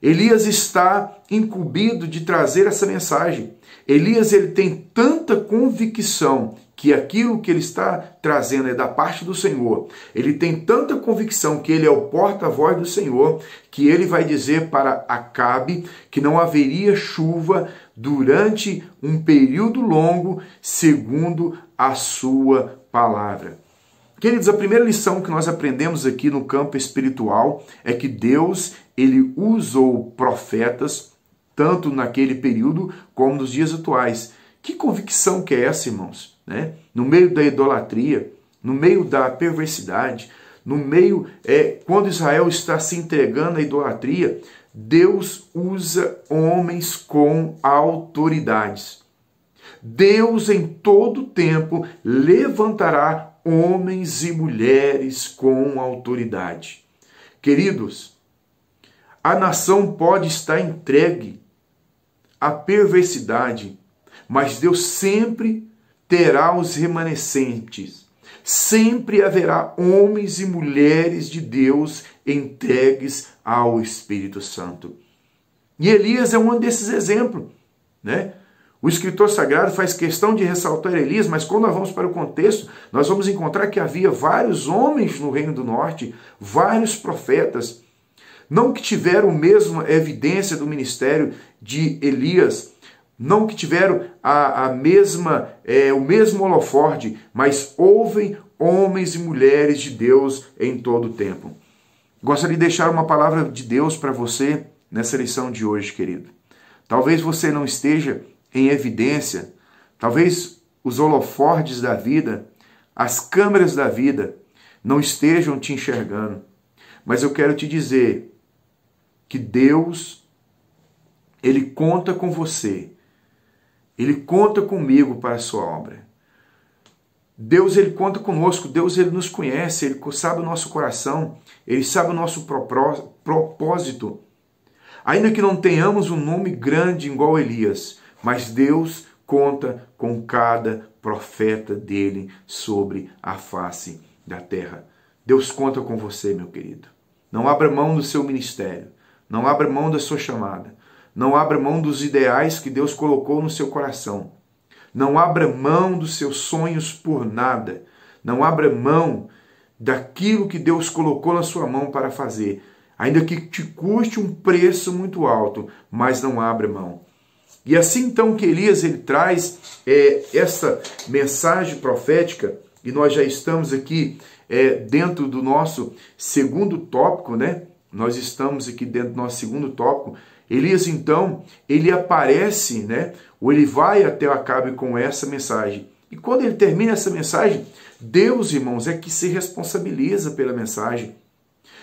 Elias está incumbido de trazer essa mensagem. Elias ele tem tanta convicção que aquilo que ele está trazendo é da parte do Senhor. Ele tem tanta convicção que ele é o porta-voz do Senhor, que ele vai dizer para Acabe que não haveria chuva durante um período longo, segundo a sua palavra. Queridos, a primeira lição que nós aprendemos aqui no campo espiritual é que Deus, ele usou profetas, tanto naquele período como nos dias atuais. Que convicção que é essa, irmãos? Né? No meio da idolatria, no meio da perversidade, no meio, quando Israel está se entregando à idolatria, Deus usa homens com autoridades. Deus em todo tempo levantará homens e mulheres com autoridade. Queridos, a nação pode estar entregue à perversidade, mas Deus sempre terá os remanescentes. Sempre haverá homens e mulheres de Deus entregues ao Espírito Santo. E Elias é um desses exemplos, né? O escritor sagrado faz questão de ressaltar Elias, mas quando nós vamos para o contexto, nós vamos encontrar que havia vários homens no Reino do Norte, vários profetas, não que tiveram a mesma evidência do ministério de Elias, não que tiveram o mesmo holoforte, mas houve homens e mulheres de Deus em todo o tempo. Gostaria de deixar uma palavra de Deus para você nessa lição de hoje, querido. Talvez você não esteja em evidência, talvez os holofortes da vida, as câmeras da vida não estejam te enxergando, mas eu quero te dizer que Deus, Ele conta com você, Ele conta comigo para a sua obra. Deus, Ele conta conosco, Deus, Ele nos conhece, Ele sabe o nosso coração, Ele sabe o nosso propósito. Ainda que não tenhamos um nome grande igual Elias, mas Deus conta com cada profeta dele sobre a face da terra. Deus conta com você, meu querido. Não abra mão do seu ministério, não abra mão da sua chamada, não abra mão dos ideais que Deus colocou no seu coração. Não abra mão dos seus sonhos por nada. Não abra mão daquilo que Deus colocou na sua mão para fazer. Ainda que te custe um preço muito alto, mas não abra mão. E assim então que Elias ele traz essa mensagem profética, e nós já estamos aqui dentro do nosso segundo tópico, né? Nós estamos aqui dentro do nosso segundo tópico. Elias então, ele aparece, né? Ou ele vai até Acabe com essa mensagem. E quando ele termina essa mensagem, Deus, irmãos, é que se responsabiliza pela mensagem.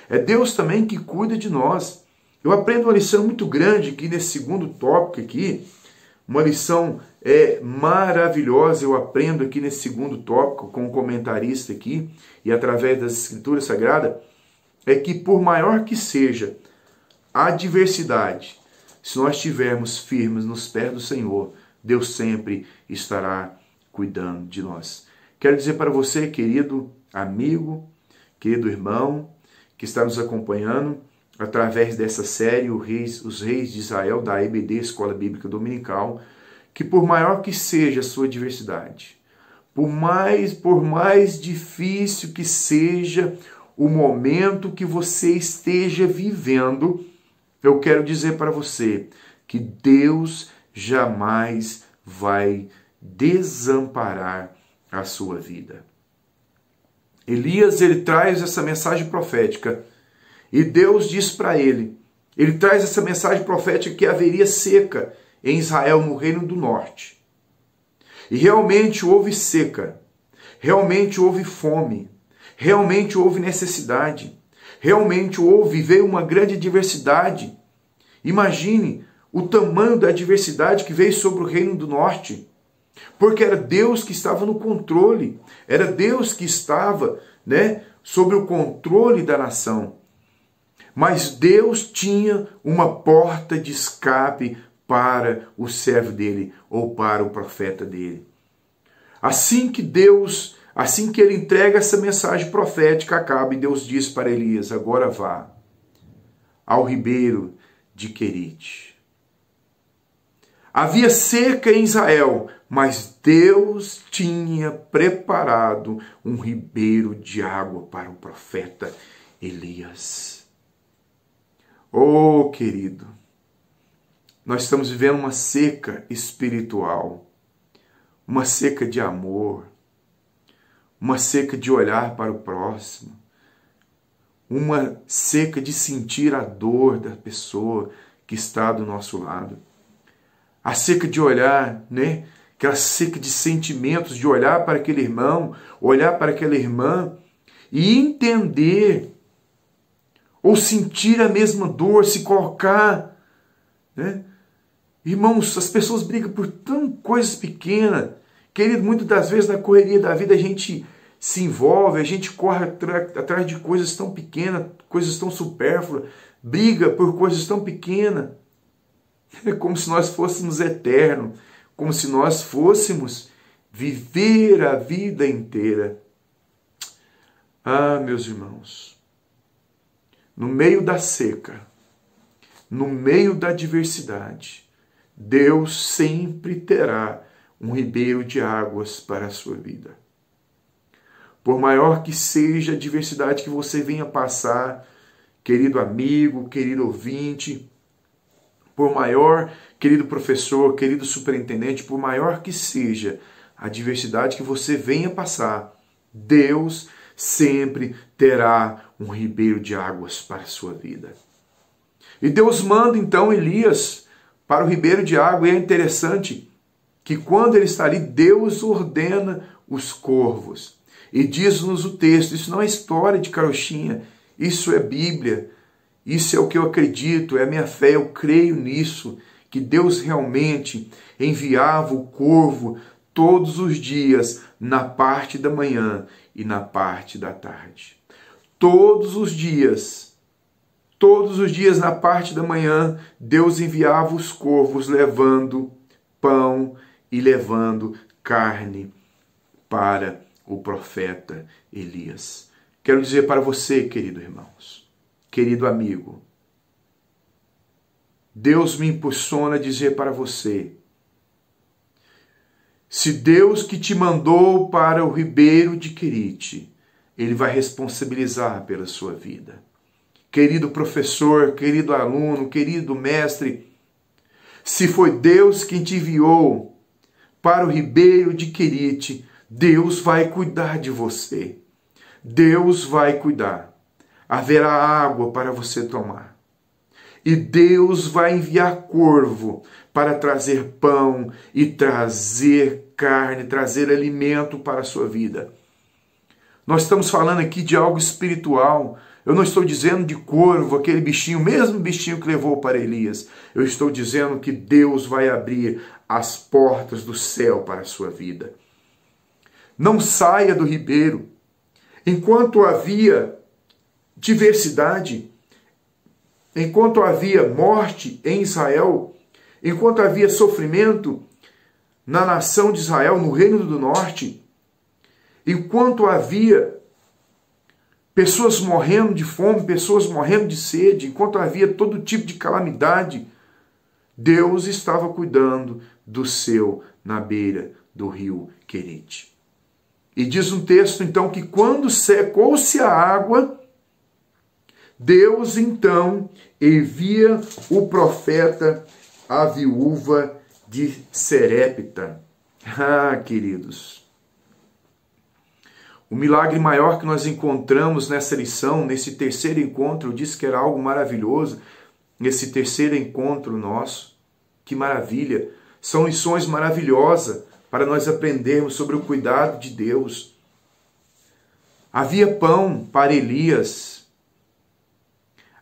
É Deus também que cuida de nós. Eu aprendo uma lição muito grande aqui nesse segundo tópico aqui, uma lição maravilhosa eu aprendo aqui nesse segundo tópico com um comentarista aqui e através das Escrituras Sagradas, é que por maior que seja a adversidade, se nós estivermos firmes nos pés do Senhor, Deus sempre estará cuidando de nós. Quero dizer para você, querido amigo, querido irmão, que está nos acompanhando através dessa série Os Reis de Israel, da EBD, Escola Bíblica Dominical, que por maior que seja a sua adversidade, por mais difícil que seja o momento que você esteja vivendo, eu quero dizer para você que Deus jamais vai desamparar a sua vida. Elias, ele traz essa mensagem profética e Deus diz para ele traz essa mensagem profética que haveria seca em Israel, no Reino do Norte. E realmente houve seca, realmente houve fome, realmente houve necessidade, realmente veio uma grande adversidade. Imagine o tamanho da adversidade que veio sobre o Reino do Norte. Porque era Deus que estava no controle, era Deus que estava, sobre o controle da nação. Mas Deus tinha uma porta de escape para o servo dele, ou para o profeta dele. Assim que ele entrega essa mensagem profética a Acabe, Deus diz para Elias: agora vá ao ribeiro de Querite. Havia seca em Israel, mas Deus tinha preparado um ribeiro de água para o profeta Elias. Oh, querido, nós estamos vivendo uma seca espiritual, uma seca de amor, uma seca de olhar para o próximo, uma seca de sentir a dor da pessoa que está do nosso lado. A seca de olhar, aquela seca de sentimentos, de olhar para aquele irmão, olhar para aquela irmã e entender ou sentir a mesma dor, se colocar. Irmãos, as pessoas brigam por tão coisas pequenas. Querido, muitas das vezes na correria da vida a gente se envolve, a gente corre atrás de coisas tão pequenas, coisas tão supérfluas, briga por coisas tão pequenas. É como se nós fôssemos eternos, como se nós fôssemos viver a vida inteira. Ah, meus irmãos, no meio da seca, no meio da adversidade, Deus sempre terá um ribeiro de águas para a sua vida. Por maior que seja a adversidade que você venha passar, querido amigo, querido ouvinte, por maior, querido professor, querido superintendente, por maior que seja a adversidade que você venha passar, Deus sempre terá um ribeiro de águas para a sua vida. E Deus manda então Elias para o ribeiro de água, e é interessante que quando ele está ali, Deus ordena os corvos. E diz-nos o texto, isso não é história de carochinha, isso é Bíblia, isso é o que eu acredito, é a minha fé, eu creio nisso, que Deus realmente enviava o corvo todos os dias, na parte da manhã e na parte da tarde. Todos os dias na parte da manhã, Deus enviava os corvos levando pão e levando carne para o profeta Elias. Quero dizer para você, querido irmãos, querido amigo, Deus me impulsiona a dizer para você, se Deus que te mandou para o ribeiro de Querite, Ele vai responsabilizar pela sua vida. Querido professor, querido aluno, querido mestre, se foi Deus quem te enviou para o ribeiro de Querite, Deus vai cuidar de você. Deus vai cuidar. Haverá água para você tomar. E Deus vai enviar corvo para trazer pão e trazer carne, trazer alimento para a sua vida. Nós estamos falando aqui de algo espiritual. Eu não estou dizendo de corvo, aquele bichinho, o mesmo bichinho que levou para Elias. Eu estou dizendo que Deus vai abrir as portas do céu para a sua vida. Não saia do ribeiro. Enquanto havia diversidade, enquanto havia morte em Israel, enquanto havia sofrimento na nação de Israel, no reino do norte, enquanto havia pessoas morrendo de fome, pessoas morrendo de sede, enquanto havia todo tipo de calamidade, Deus estava cuidando do seu na beira do rio Querite. E diz um texto, então, que quando secou-se a água, Deus, então, envia o profeta à viúva de Serepta. Ah, queridos, o milagre maior que nós encontramos nessa lição, nesse terceiro encontro, eu disse que era algo maravilhoso, nesse terceiro encontro nosso, que maravilha, são lições maravilhosas para nós aprendermos sobre o cuidado de Deus. Havia pão para Elias,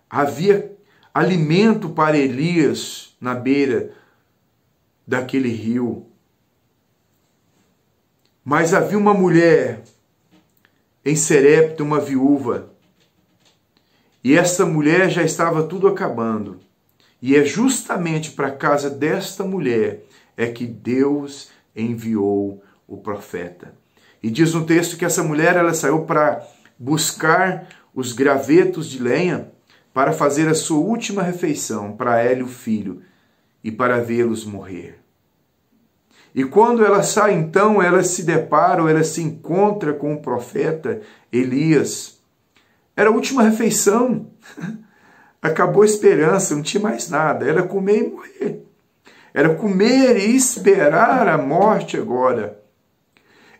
havia alimento para Elias na beira daquele rio. Mas havia uma mulher em Serepta, uma viúva, e essa mulher já estava tudo acabando. E é justamente para a casa desta mulher é que Deus enviou o profeta. E diz no texto que essa mulher ela saiu para buscar os gravetos de lenha para fazer a sua última refeição para ela e o filho e para vê-los morrer. E quando ela sai, então, ela se depara, ou ela se encontra com o profeta Elias. Era a última refeição. Acabou a esperança, não tinha mais nada. Era comer e morrer. Era comer e esperar a morte agora.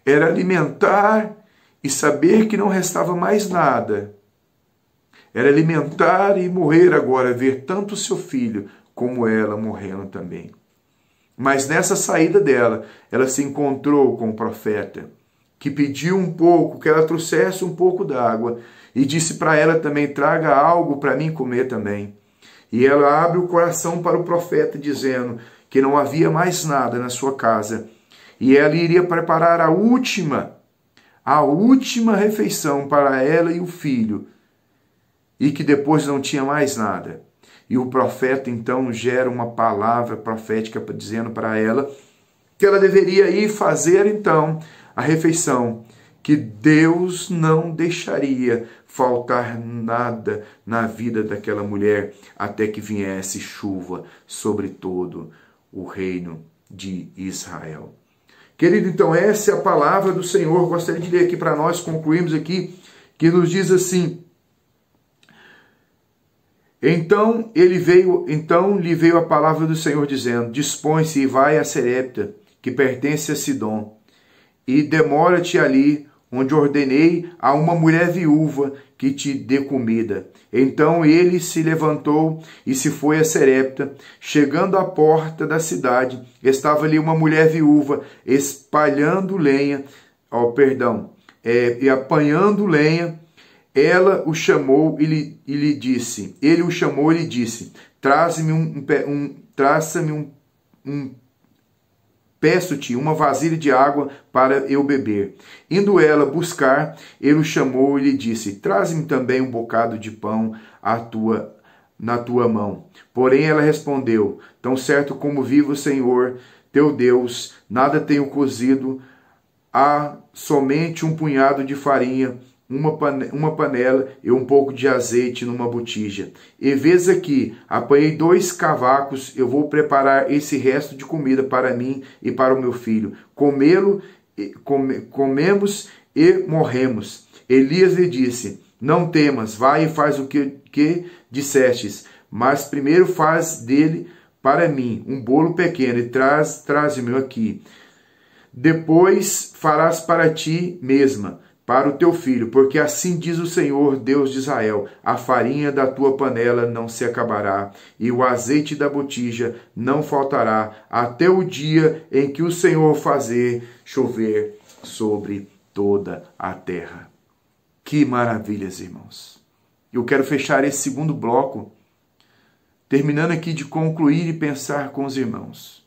Era alimentar e saber que não restava mais nada. Era alimentar e morrer agora, ver tanto o seu filho como ela morrendo também. Mas nessa saída dela, ela se encontrou com o profeta, que pediu um pouco, que ela trouxesse um pouco d'água, e disse para ela também, traga algo para mim comer também. E ela abre o coração para o profeta, dizendo que não havia mais nada na sua casa, e ela iria preparar a última refeição para ela e o filho, e que depois não tinha mais nada. E o profeta, então, gera uma palavra profética dizendo para ela que ela deveria ir fazer, então, a refeição, que Deus não deixaria faltar nada na vida daquela mulher até que viesse chuva sobre todo o reino de Israel. Querido, então, essa é a palavra do Senhor. Eu gostaria de ler aqui para nós, concluímos aqui, que nos diz assim: Então lhe veio a palavra do Senhor dizendo: dispõe-se e vai a Serepta, que pertence a Sidom, e demora-te ali, onde ordenei a uma mulher viúva que te dê comida. Então ele se levantou e se foi a Serepta. Chegando à porta da cidade, estava ali uma mulher viúva espalhando lenha, e apanhando lenha. Ele o chamou e lhe disse, traça-me peço-te uma vasilha de água para eu beber. Indo ela buscar, ele o chamou e lhe disse, traze-me também um bocado de pão na tua mão. Porém ela respondeu, tão certo como vive o Senhor, teu Deus, nada tenho cozido, há somente um punhado de farinha, uma panela e um pouco de azeite numa botija. E vês aqui, apanhei 2 cavacos, eu vou preparar esse resto de comida para mim e para o meu filho. Comemos e morremos. Elias lhe disse, não temas, vai e faz o que dissestes, mas primeiro faz dele para mim um bolo pequeno e traze-me aqui. Depois farás para ti mesma, para o teu filho, porque assim diz o Senhor, Deus de Israel, a farinha da tua panela não se acabará, e o azeite da botija não faltará, até o dia em que o Senhor fazer chover sobre toda a terra. Que maravilhas, irmãos! Eu quero fechar esse segundo bloco, terminando aqui de concluir e pensar com os irmãos.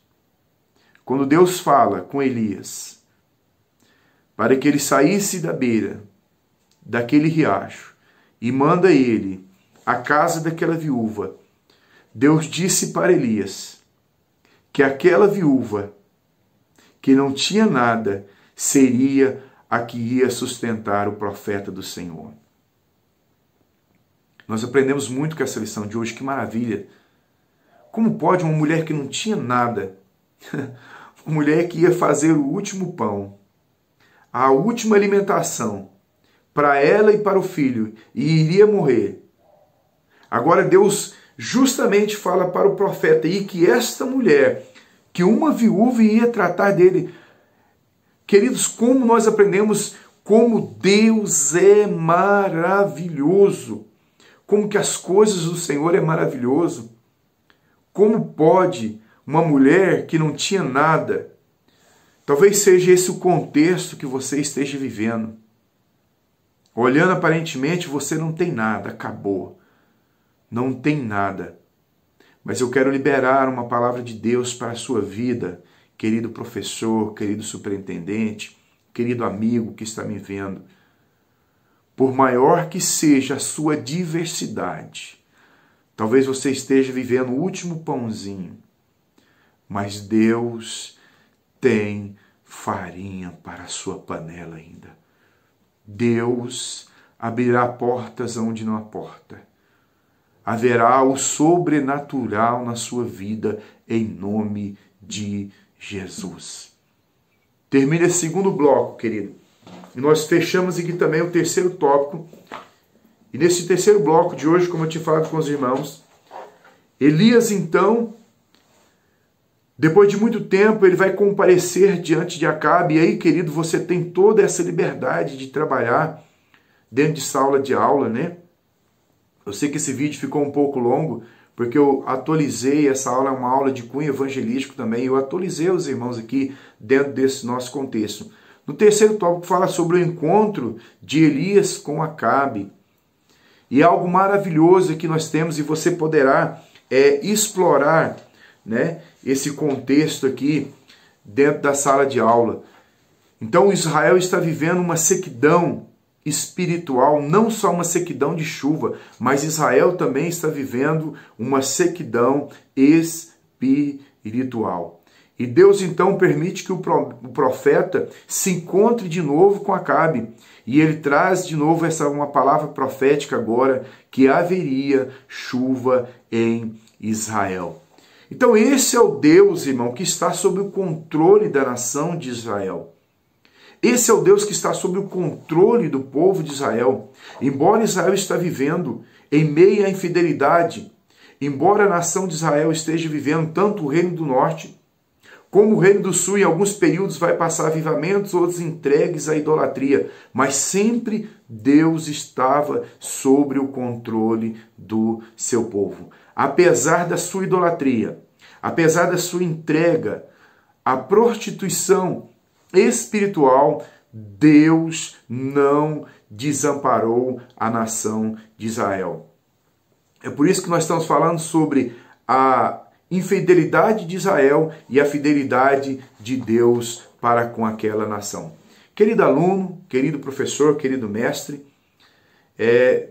Quando Deus fala com Elias, para que ele saísse da beira daquele riacho e manda ele à casa daquela viúva, Deus disse para Elias que aquela viúva que não tinha nada seria a que ia sustentar o profeta do Senhor. Nós aprendemos muito com essa lição de hoje, que maravilha. Como pode uma mulher que não tinha nada, uma mulher que ia fazer o último pão, a última alimentação para ela e para o filho, e iria morrer. Agora Deus justamente fala para o profeta aí que esta mulher, que uma viúva ia tratar dele. Queridos, como nós aprendemos como Deus é maravilhoso, como que as coisas do Senhor é maravilhoso. Como pode uma mulher que não tinha nada, talvez seja esse o contexto que você esteja vivendo. Olhando aparentemente, você não tem nada, acabou. Não tem nada. Mas eu quero liberar uma palavra de Deus para a sua vida, querido professor, querido superintendente, querido amigo que está me vendo. Por maior que seja a sua diversidade, talvez você esteja vivendo o último pãozinho, mas Deus tem farinha para a sua panela ainda. Deus abrirá portas onde não há porta. Haverá o sobrenatural na sua vida, em nome de Jesus. Termina esse segundo bloco, querido. E nós fechamos aqui também o terceiro tópico. E nesse terceiro bloco de hoje, como eu tinha falado com os irmãos, Elias, então, depois de muito tempo, ele vai comparecer diante de Acabe. E aí, querido, você tem toda essa liberdade de trabalhar dentro de sala de aula, né? Eu sei que esse vídeo ficou um pouco longo, porque eu atualizei, essa aula é uma aula de cunho evangelístico também, eu atualizei os irmãos aqui dentro desse nosso contexto. No terceiro tópico fala sobre o encontro de Elias com Acabe. E é algo maravilhoso que nós temos, e você poderá explorar, né, esse contexto aqui dentro da sala de aula. Então Israel está vivendo uma sequidão espiritual, não só uma sequidão de chuva, mas Israel também está vivendo uma sequidão espiritual. E Deus então permite que o profeta se encontre de novo com Acabe. E ele traz de novo uma palavra profética agora, que haveria chuva em Israel. Então esse é o Deus, irmão, que está sob o controle da nação de Israel. Esse é o Deus que está sob o controle do povo de Israel. Embora Israel está vivendo em meio à infidelidade, embora a nação de Israel esteja vivendo tanto o reino do norte, como o reino do sul, em alguns períodos vai passar avivamentos, outros entregues à idolatria, mas sempre Deus estava sobre o controle do seu povo. Apesar da sua idolatria, apesar da sua entrega à prostituição espiritual, Deus não desamparou a nação de Israel. É por isso que nós estamos falando sobre a infidelidade de Israel e a fidelidade de Deus para com aquela nação. Querido aluno, querido professor, querido mestre,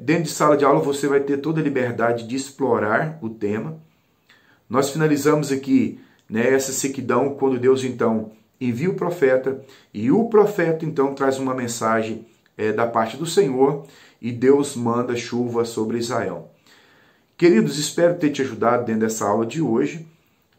dentro de sala de aula você vai ter toda a liberdade de explorar o tema. Nós finalizamos aqui, né, essa sequidão quando Deus então envia o profeta e o profeta então traz uma mensagem da parte do Senhor e Deus manda chuva sobre Israel. Queridos, espero ter te ajudado dentro dessa aula de hoje.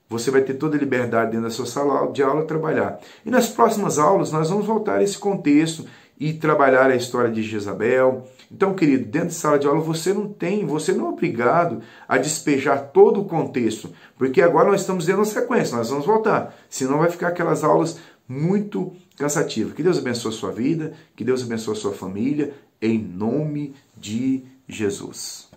Você vai ter toda a liberdade dentro da sua sala de aula a trabalhar. E nas próximas aulas nós vamos voltar a esse contexto e trabalhar a história de Jezabel. Então, querido, dentro da sala de aula você não é obrigado a despejar todo o contexto, porque agora nós estamos dentro da sequência, nós vamos voltar. Senão vai ficar aquelas aulas muito cansativas. Que Deus abençoe a sua vida, que Deus abençoe a sua família, em nome de Jesus.